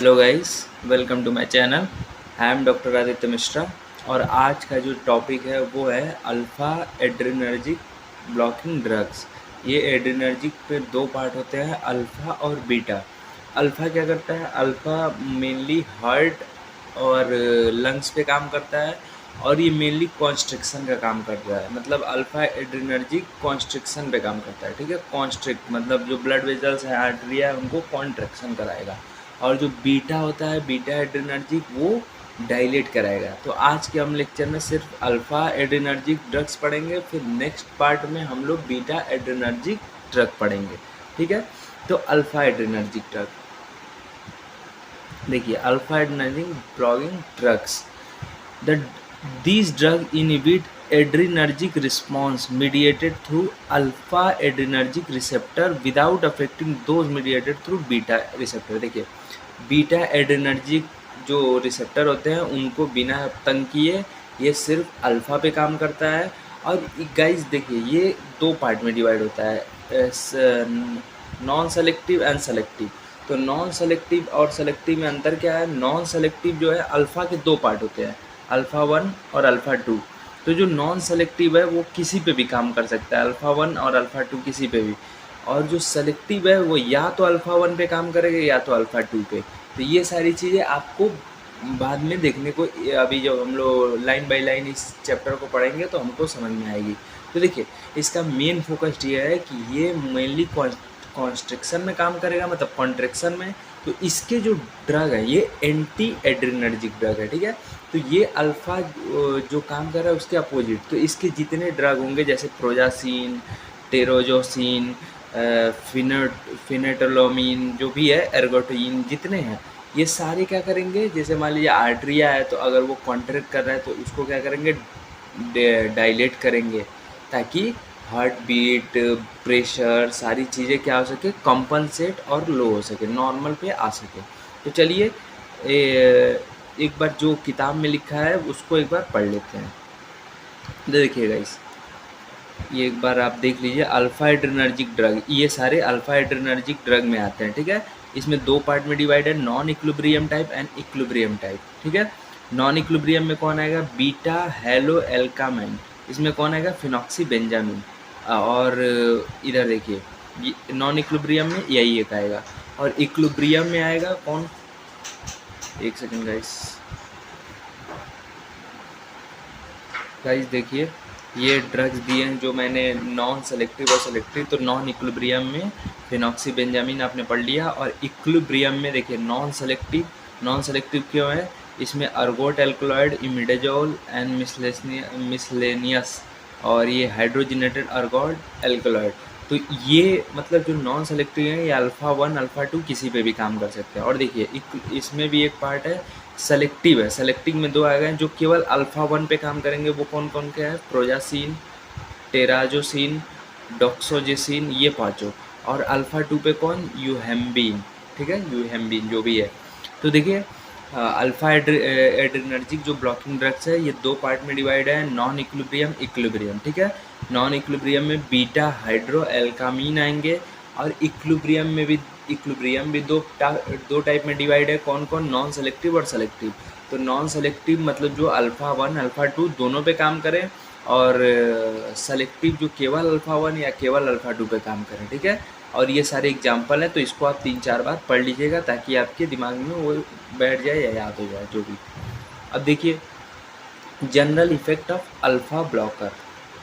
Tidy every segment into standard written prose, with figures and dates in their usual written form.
Hello guys, welcome to my channel. I am doctor Aditya Mishra और आज का जो टॉपिक है वो है अल्फ़ा एड्रेनर्जिक ब्लॉकिंग ड्रग्स। ये एड्रेनर्जिक पे दो पार्ट होते हैं, अल्फ़ा और बीटा। अल्फ़ा क्या करता है? अल्फ़ा मेनली हार्ट और लंग्स पे काम करता है और ये मेनली कॉन्स्ट्रिक्शन का काम करता है। मतलब अल्फ़ा एड्रेनर्जिक कॉन्स्ट्रिक्शन पे काम करता है, ठीक है। कॉन्स्ट्रिक्ट मतलब जो ब्लड वेजल्स हैं, आर्टरिया है, उनको कॉन्ट्रैक्शन कराएगा। और जो बीटा होता है, बीटा एड्रेनर्जिक, वो डायलेट कराएगा। तो आज के हम लेक्चर में सिर्फ अल्फ़ा एड्रेनर्जिक ड्रग्स पढ़ेंगे, फिर नेक्स्ट पार्ट में हम लोग बीटा एड्रेनर्जिक ड्रग पढ़ेंगे, ठीक है। तो अल्फ़ा एड्रेनर्जिक ड्रग देखिए, alpha adrenergic blocking drugs, the these drug inhibit adrenergic response mediated through alpha adrenergic receptor without affecting those mediated through beta receptor। देखिए, बीटा एड्रेनर्जिक जो रिसेप्टर होते हैं उनको बिना तंग किए ये सिर्फ अल्फ़ा पे काम करता है। और गाइस देखिए, ये दो पार्ट में डिवाइड होता है, नॉन सेलेक्टिव एंड सेलेक्टिव। तो नॉन सेलेक्टिव और सेलेक्टिव में अंतर क्या है? नॉन सेलेक्टिव जो है, अल्फ़ा के दो पार्ट होते हैं, अल्फ़ा 1 और अल्फ़ा 2। तो जो नॉन सेलेक्टिव है वो किसी पे भी काम कर सकता है, अल्फ़ा 1 और अल्फ़ा 2 किसी पे भी। और जो सेलेक्टिव है वो या तो अल्फ़ा 1 पे काम करेगा या तो अल्फ़ा 2 पे। तो ये सारी चीज़ें आपको बाद में देखने को, अभी जब हम लोग लाइन बाय लाइन इस चैप्टर को पढ़ेंगे तो हमको समझ में आएगी। तो देखिए, इसका मेन फोकस ये है कि ये मेनली कॉन्स्ट्रिक्शन में काम करेगा, मतलब कॉन्ट्रैक्शन में। तो इसके जो ड्रग है ये एंटी एड्रेनर्जिक ड्रग है, ठीक है। तो ये अल्फ़ा जो काम कर रहा है उसके अपोजिट। तो इसके जितने ड्रग होंगे, जैसे प्रोजासिन, टेरोजोसिन, फिनेटोलोमिन, जो भी है, एर्गोटिन, जितने हैं, ये सारे क्या करेंगे? जैसे मान लीजिए आर्टरिया है, तो अगर वो कॉन्ट्रैक्ट कर रहा है तो उसको क्या करेंगे? डायलेट करेंगे, ताकि हार्ट बीट, प्रेशर, सारी चीज़ें क्या हो सके? कंपनसेट और लो हो सके, नॉर्मल पे आ सके। तो चलिए एक बार जो किताब में लिखा है उसको एक बार पढ़ लेते हैं। देखिएगा, ये एक बार आप देख लीजिए, अल्फ़ा एड्रेनर्जिक ड्रग, ये सारे अल्फ़ा एड्रेनर्जिक ड्रग में आते हैं, ठीक है। इसमें दो पार्ट में डिवाइड है, non equilibrium type and equilibrium type, ठीक है। नॉन इक्विलिब्रियम में कौन आएगा? Beta haloalkylamine. इसमें कौन आएगा? फिनॉक्सीबेंजामिन। और इधर देखिए, नॉन इक्विलिब्रियम में यही एक आएगा। और इक्विलिब्रियम में आएगा कौन? एक सेकेंड गाइस देखिए, ये ड्रग्स दिए हैं जो मैंने, नॉन सेलेक्टिव और सेलेक्टिव। तो नॉन इक्विलिब्रियम में फिनॉक्सीबेंजामिन आपने पढ़ लिया, और इक्विलिब्रियम में देखिए नॉन सेलेक्टिव। नॉन सेलेक्टिव क्यों है? इसमें ergot alkaloid, imidazole and miscellaneous, और ये हाइड्रोजनेटेड अर्गोट एल्कलॉइड। तो ये मतलब जो नॉन सेलेक्टिव है, ये अल्फ़ा 1 अल्फ़ा 2 किसी पे भी काम कर सकते हैं। और देखिए, इसमें भी एक पार्ट है सेलेक्टिव है। सेलेक्टिव में दो आ गए जो केवल अल्फ़ा 1 पे काम करेंगे, वो कौन कौन के हैं? प्रोजासिन, टेराजोसिन, डॉक्सोजेसिन, ये पाँचों। और अल्फ़ा 2 पे कौन? यूहेम्बिन, ठीक है, यूहेम्बिन जो भी है। तो देखिए, अल्फ़ा एड्रेनर्जिक जो ब्लॉकिंग ड्रग्स है, ये दो पार्ट में डिवाइड है, नॉन इक्विलिब्रियम, इक्विलिब्रियम, ठीक है। नॉन इक्विलिब्रियम में बीटा हाइड्रो एल्कामीन आएंगे, और इक्विलिब्रियम भी दो टाइप में डिवाइड है, कौन कौन? नॉन सेलेक्टिव और सेलेक्टिव। तो नॉन सेलेक्टिव मतलब जो अल्फ़ा 1 अल्फ़ा 2 दोनों पे काम करें, और सेलेक्टिव जो केवल अल्फ़ा 1 या केवल अल्फ़ा 2 पे काम करें, ठीक है। और ये सारे एग्जाम्पल हैं, तो इसको आप 3-4 बार पढ़ लीजिएगा, ताकि आपके दिमाग में वो बैठ जाए या याद हो जाए जो भी। अब देखिए, general effect of alpha blocker.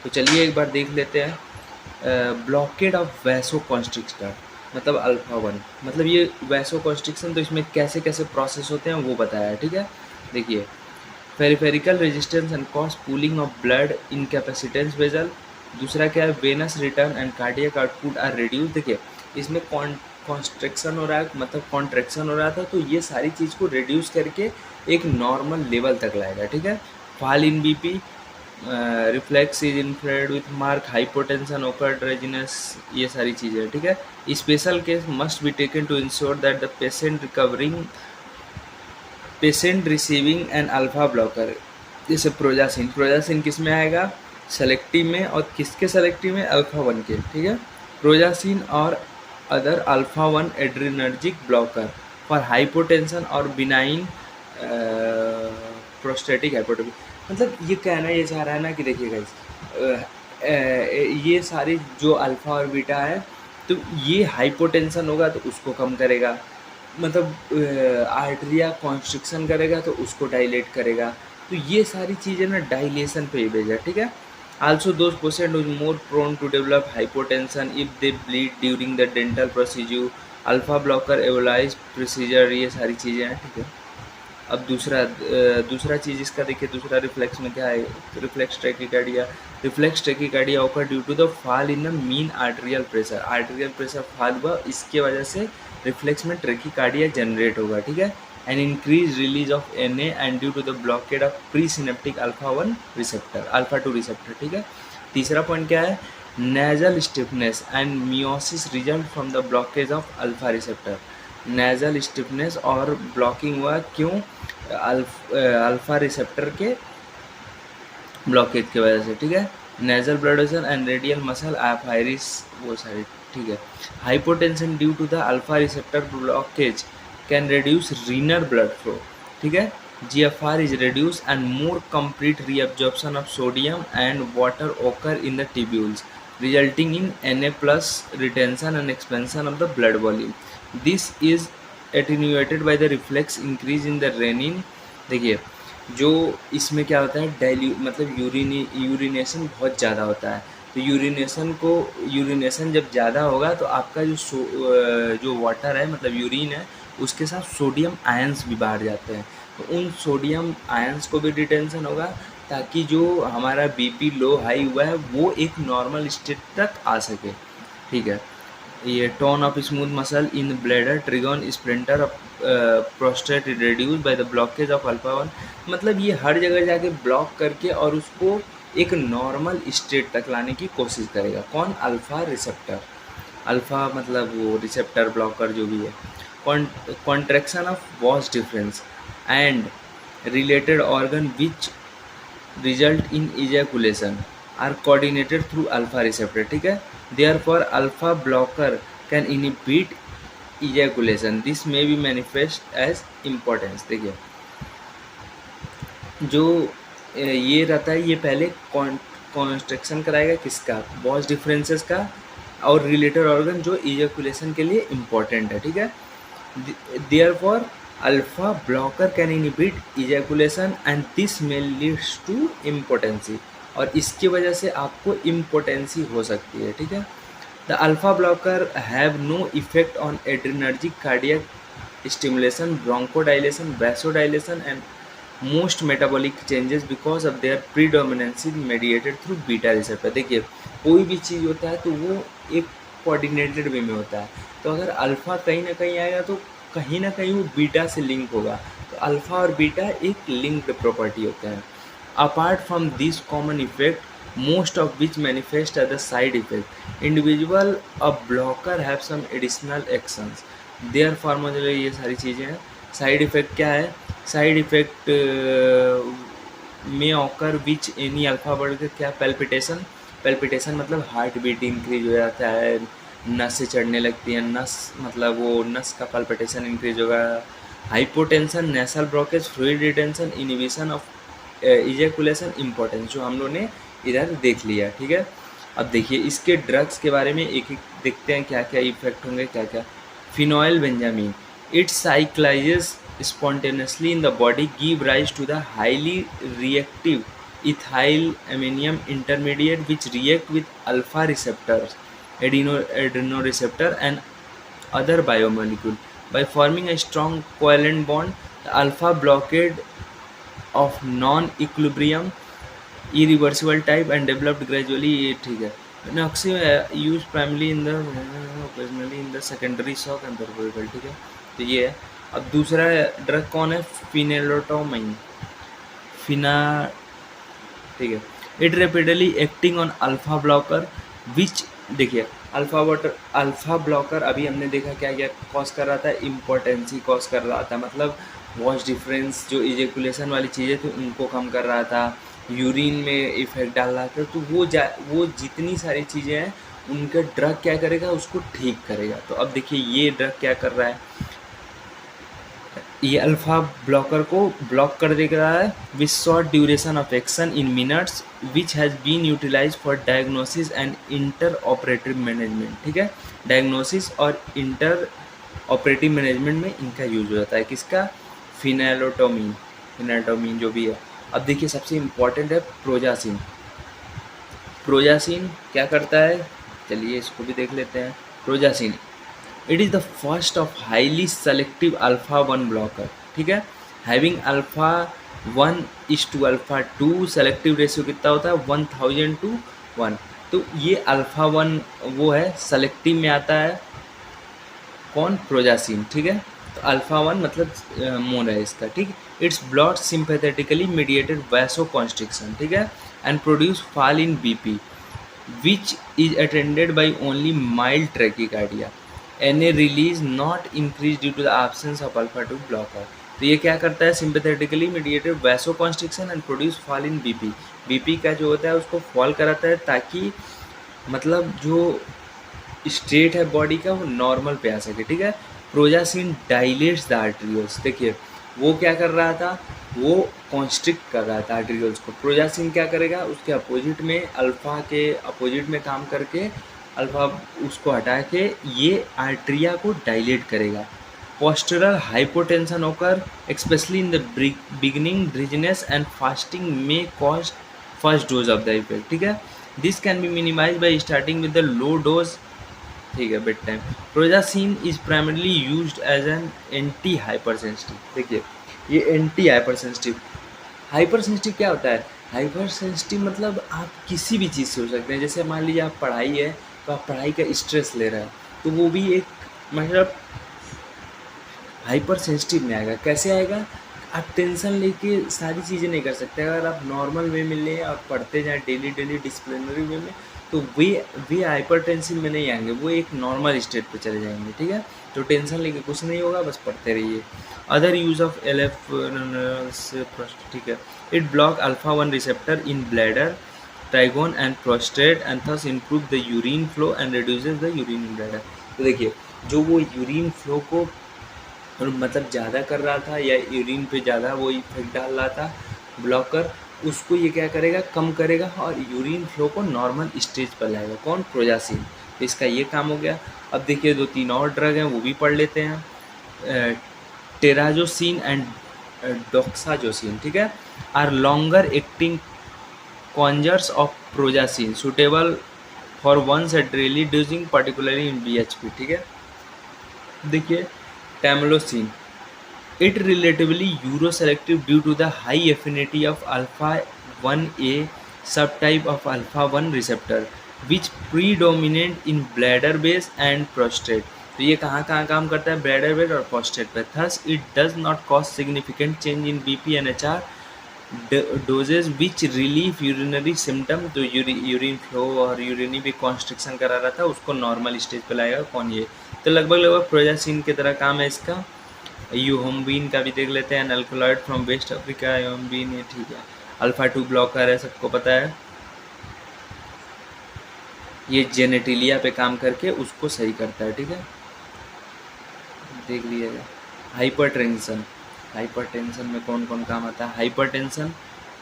तो चलिए एक बार देख लेते हैं। ब्लॉकेड ऑफ वैसोकॉन्स्ट्रिक्टर, मतलब अल्फ़ा 1, मतलब ये वैसोकॉन्स्ट्रिक्शन। तो इसमें कैसे कैसे प्रोसेस होते हैं वो बताया है, ठीक है। देखिए, peripheral resistance and cause pooling of blood in capacitance vessel. दूसरा क्या है? Venous return and cardiac output are reduce. देखिए, इसमें कॉन्स्ट्रक्शन हो रहा है, मतलब कॉन्ट्रैक्शन हो रहा था, तो ये सारी चीज़ को रिड्यूस करके एक नॉर्मल लेवल तक लाएगा, ठीक है। Fall in BP, reflex is impaired with mark hypotension, occurred रेजिनेस, ये सारी चीज़ें, ठीक है। Special case must be taken to ensure that the patient receiving an alpha blocker. जैसे प्रोजासिन किस में आएगा? सेलेक्टिव में। और किसके सेलेक्टिव में? अल्फ़ा 1 के, ठीक है। प्रोजासिन और other alpha 1 adrenergic blocker for hypotension और बिनाइन प्रोस्टेटिक हाइपोटोपी। मतलब ये कहना ये चाह रहा है ना कि देखिए गाइस, ये सारी जो अल्फ़ा और बीटा है तो ये हाइपोटेंशन होगा तो उसको कम करेगा, मतलब आर्टरिया कॉन्स्ट्रिक्शन करेगा तो उसको डायलेट करेगा। तो ये सारी चीज़ें ना डायलेशन पे ही बेस्ड है, ठीक है। Also those patient is more prone to develop hypotension if they bleed during the dental procedure, alpha blocker एवोलाइज प्रोसीजर, ये सारी चीज़ें हैं, ठीक है। अब दूसरा चीज़ इसका देखिए, दूसरा रिफ्लेक्स में क्या है, reflex ट्रैकिकार्डिया। Reflex tachycardia occur due to the fall in the mean arterial pressure, arterial pressure fall हुआ, इसके वजह से रिफ्लेक्स में ट्रैकिकार्डिया जनरेट होगा, ठीक है। And increase release of N and due to the blockade of pre synaptic alpha 1 receptor, alpha 2 receptor, ठीक है। तीसरा पॉइंट क्या है, nasal stiffness and miosis result from the blockage of alpha receptor. Nasal stiffness और blocking हुआ क्यों, alpha receptor के blockage की वजह से, ठीक है। Nasal blood vessel and radial muscle of iris, वो सारी, ठीक है। Hypotension due to the alpha receptor blockade can reduce renal blood flow, ठीक है। GFR is reduced and more complete reabsorption of sodium and water occur in the tubules, resulting in Na plus retention and expansion of the blood volume. This is attenuated by the reflex increase in the renin। देखिए जो इसमें क्या होता है, मतलब urination बहुत ज़्यादा होता है, तो यूरिनेशन जब ज़्यादा होगा तो आपका जो वाटर है, मतलब यूरिन है, उसके साथ सोडियम आयंस भी बाहर जाते हैं, तो उन सोडियम आयंस को भी रिटेंशन होगा, ताकि जो हमारा बीपी लो हाई हुआ है वो एक नॉर्मल स्टेट तक आ सके, ठीक है। ये tone of smooth muscle in bladder trigone splinter prostate reduce by the blockage of alpha 1, मतलब ये हर जगह जाके ब्लॉक करके और उसको एक नॉर्मल स्टेट तक लाने की कोशिश करेगा। कौन, अल्फा रिसेप्टर, अल्फा मतलब वो रिसेप्टर ब्लॉकर जो भी है। Contraction of was difference and related organ which result in ejaculation are coordinated through alpha receptor, ठीक है। therefore alpha blocker can inhibit ejaculation, this may be manifest as impotence। देखिए जो ये रहता है, ये पहले कॉन्स्ट्रक्शन कराएगा किसका, वॉस डिफरेंसेस का, और रिलेटेड ऑर्गन जो इजैकुलेशन के लिए इम्पोर्टेंट है, ठीक है। therefore alpha blocker can inhibit ejaculation and this may leads to impotency, और इसकी वजह से आपको इम्पोटेंसी हो सकती है, ठीक है। The alpha blocker have no effect on adrenergic cardiac stimulation, bronchodilation, vasodilation and most metabolic changes because of their predominancy mediated through beta receptor. देखिए कोई भी चीज़ होता है तो वो एक कोऑर्डिनेटेड वे में होता है, तो अगर अल्फ़ा कहीं ना कहीं आएगा तो कहीं ना कहीं वो बीटा से लिंक होगा, तो अल्फ़ा और बीटा एक लिंक्ड प्रॉपर्टी होते हैं। Apart from this common effect most of which manifest as the side effect, individual a blocker have some additional actions their फार्मोजुला, ये सारी चीज़ें हैं। साइड इफेक्ट क्या है, साइड इफेक्ट में ऑकर विच एनी अल्फा बढ़ के क्या, पेल्पिटेशन मतलब हार्ट बीट इंक्रीज हो जाता है, नस से चढ़ने लगती है, नस मतलब वो नस का पल्पिटेशन इंक्रीज होगा। Hypotension, nasal blockage, fluid retention, inhibition of ejaculation, importance, जो हम लोग ने इधर देख लिया, ठीक है। अब देखिए इसके ड्रग्स के बारे में एक एक देखते हैं क्या क्या इफेक्ट होंगे, क्या क्या। Phenoxybenzamine, it cyclises spontaneously in the body, give rise to the highly reactive ethyl ammonium intermediate which react with alpha receptors, adrenoreceptor and other biomolecule by forming a strong covalent bond. The alpha blockade of non-equilibrium irreversible type and developed gradually, ठीक है। Noxi used primarily in the occasionally in the secondary shock and cervical, ठीक है, तो ये है। अब दूसरा drug कौन है, फिनेलोटोमाइन, ठीक है। It rapidly acting on alpha blocker which, देखिए अल्फा ब्लॉकर अभी हमने देखा क्या क्या कॉज कर रहा था, इम्पोर्टेंसी कॉज कर रहा था, मतलब वॉश डिफरेंस जो इजेकुलेशन वाली चीज़ें थी उनको कम कर रहा था, यूरिन में इफेक्ट डाल रहा था, तो वो जितनी सारी चीज़ें हैं उनका ड्रग क्या करेगा, उसको ठीक करेगा। तो अब देखिए ये ड्रग क्या कर रहा है, ये अल्फा ब्लॉकर को ब्लॉक कर दे रहा है with short duration of action in minutes which has been utilize for diagnosis and inter operative management. ठीक है, डायग्नोसिस और इंटर ऑपरेटिव मैनेजमेंट में इनका यूज हो जाता है। किसका? फिनाइलोटोमीन जो भी है। अब देखिए सबसे इम्पॉर्टेंट है प्रोजासिन। प्रोजासिन क्या करता है, चलिए इसको भी देख लेते हैं। Prazosin it is the first of highly selective alpha 1 blocker. ठीक है, having alpha alpha 2 selective ratio कितना होता है 1000:1। तो ये अल्फा 1 वो है, सेलेक्टिव में आता है कौन? प्रोजासिन। ठीक है, तो अल्फा 1 मतलब मोन है इसका। ठीक, इट्स ब्लॉट सिंपैथेटिकली मीडिएटेड वैसोकॉन्स्ट्रिक्शन। ठीक है, and produce fall in BP which is attended by only mild ट्रैकिकार्डिया। Na release not increased due to the absence of alpha 2 blocker। तो ये क्या करता है? Sympathetically mediated vasoconstriction and produce fall in BP. BP का जो होता है उसको फॉल कराता है ताकि मतलब जो स्टेट है बॉडी का वो नॉर्मल पे आ सके। ठीक है, प्रोजासिन डायलेट्स द आर्टेरियल्स। देखिए वो क्या कर रहा था, वो कॉन्स्ट्रिक्ट कर रहा था आर्टेरियल्स को। प्रोजासिन क्या करेगा, उसके अपोजिट में, अल्फा के अपोजिट में काम करके अल्फा उसको हटा के ये आर्ट्रिया को डायलेट करेगा। पोस्टरल हाइपोटेंशन होकर specially in the beginning dizziness and fasting में cause first dose of the effect. ठीक है, this can be minimise by starting with the low dose. ठीक है, bed time. Prazosin is primarily used as an anti hyper sensitive. देखिए ये anti hyper sensitive. Hyper sensitive क्या होता है? Hyper sensitive मतलब आप किसी भी चीज़ से हो सकते हैं। जैसे मान लीजिए आप पढ़ाई है तो आप पढ़ाई का स्ट्रेस ले रहे हैं तो वो भी एक मतलब हाइपर सेंसिटिव में आएगा। कैसे आएगा? आप टेंशन लेके सारी चीज़ें नहीं कर सकते। अगर आप नॉर्मल वे में लें और पढ़ते जाएँ डेली डिसिप्लिनरी वे में तो वे हाइपरटेंसिव में नहीं आएंगे, वो एक नॉर्मल स्टेट पे चले जाएंगे। ठीक है, तो टेंशन लेके कुछ नहीं होगा, बस पढ़ते रहिए। Other use of LF। ठीक है, it block alpha 1 receptor in bladder, trigon and prostate and thus improve the urine flow and reduces the urine in bladder. तो देखिए जो वो यूरिन फ्लो को मतलब ज़्यादा कर रहा था या यूरिन पे ज़्यादा वो इफेक्ट डाल रहा था ब्लॉकर, उसको ये क्या करेगा? कम करेगा और यूरिन फ्लो को नॉर्मल स्टेज पर लाएगा। कौन? प्रोजासिन। तो इसका ये काम हो गया। अब देखिए 2-3 और ड्रग हैं वो भी पढ़ लेते हैं। Terazosin and doxazosin. ठीक है, are longer acting congeners of prazosin suitable for once a daily dosing particularly in BHP। ठीक है, देखिए टैमलोसिन it relatively uroselective due to the high affinity of alpha 1a subtype of alpha 1 receptor which predominant in bladder base and prostate। तो ये कहाँ कहाँ काम करता है? ब्लैडर बेस और प्रोस्टेट पे। thus it does not cause significant change in BP and HR doses which relieve urinary symptom। तो यूरिन फ्लो और यूरिनी भी कॉन्स्ट्रिक्शन करा रहा था उसको नॉर्मल स्टेज पे लाएगा। कौन? ये। तो लगभग प्रोजासिन की तरह काम है इसका। यूहोम्बीन का भी देख लेते हैं। अल्कलॉइड फ्रॉम वेस्ट अफ्रीका यूहोम्बीन है। ठीक है, अल्फा 2 ब्लॉकर है, सबको पता है। ये जेनेटिलिया पे काम करके उसको सही करता है। ठीक है, देख लीजिएगा। हाइपरटेंशन। हाइपरटेंशन में कौन कौन काम आता है? Hypertension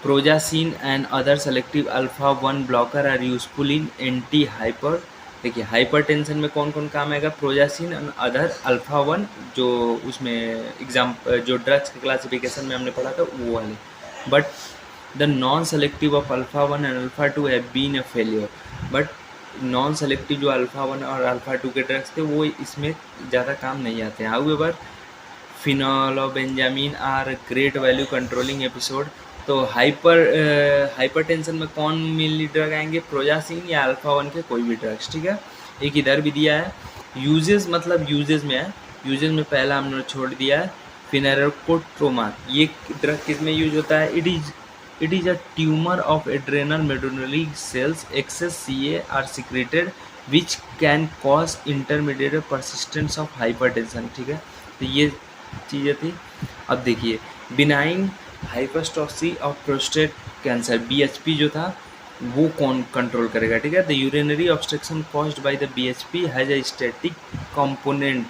prazosin and other selective alpha 1 blocker are useful in anti hyper. देखिए हाइपरटेंशन में कौन कौन काम आएगा? प्रोजासिन एंड अदर अल्फा 1 जो उसमें एग्जाम जो ड्रग्स के क्लासिफिकेशन में हमने पढ़ा था वो वाले। But the non selective of alpha 1 and alpha 2 have been a failure. But non selective जो अल्फा 1 और अल्फा 2 के ड्रग्स थे वो इसमें ज़्यादा काम नहीं आते हैं। However phenoxybenzamine are great value controlling episode. तो हाइपरटेंशन में कौन मेनली ड्रग आएंगे? प्रोजासिन या अल्फा 1 के कोई भी ड्रग्स। ठीक है, एक इधर भी दिया है। यूजेस मतलब यूजेस में है, यूजेस में पहला हमने छोड़ दिया है फिनेरोकोट्रोमा। ये ड्रग किस में यूज होता है? It is a tumour of adrenal medullary cells. Excess CA are secreted which can cause intermediate persistence of hypertension. ठीक है, तो ये चीज़ें थी। अब देखिए बिनाइन हाइपरस्टोसी ऑफ प्रोस्टेट कैंसर BHP जो था वो कौन कंट्रोल करेगा? ठीक है, the urinary obstruction caused by the BHP has a static component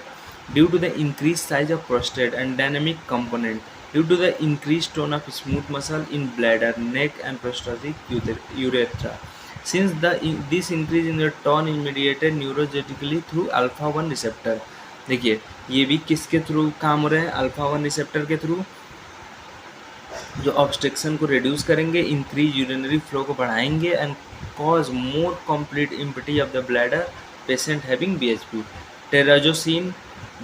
due to the increase size of prostate and dynamic component, due to the increase tone of smooth muscle in bladder, neck and prostatic urethra. Since this increase in the tone is mediated neurogenetically through alpha 1 receptor. देखिए ये भी किसके through काम हो रहे हैं, alpha 1 receptor के through, जो ऑब्स्ट्रक्शन को रिड्यूस करेंगे, इंक्रीज यूरिनरी फ्लो को बढ़ाएंगे and cause more complete empty of the bladder patient having BHP. Terazosin,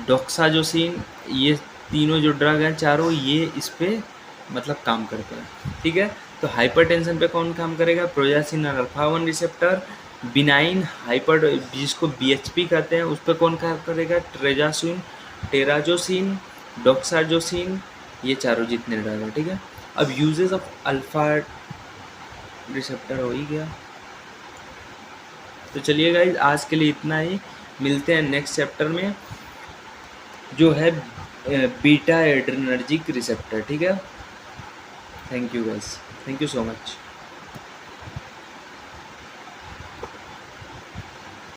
doxazosin, ये तीनों जो ड्रग हैं चारों, ये इस पर मतलब काम करते हैं. ठीक है, तो हाइपरटेंशन पे कौन काम करेगा, प्रोजासिन और अल्फा 1 रिसेप्टर. बिनाइन हाइपर जिसको BHP कहते हैं उस पर कौन काम करेगा, ट्रेजासिन, टेराजोसिन, डॉक्साजोसिन, ये चारों जितने ड्रग हैं. ठीक है, अब यूजेस ऑफ अल्फा रिसेप्टर हो ही गया. तो चलिए गाइस आज के लिए इतना ही, मिलते हैं नेक्स्ट चैप्टर में जो है बीटा एड्रेनर्जिक रिसेप्टर. ठीक है, thank you guys, thank you so much.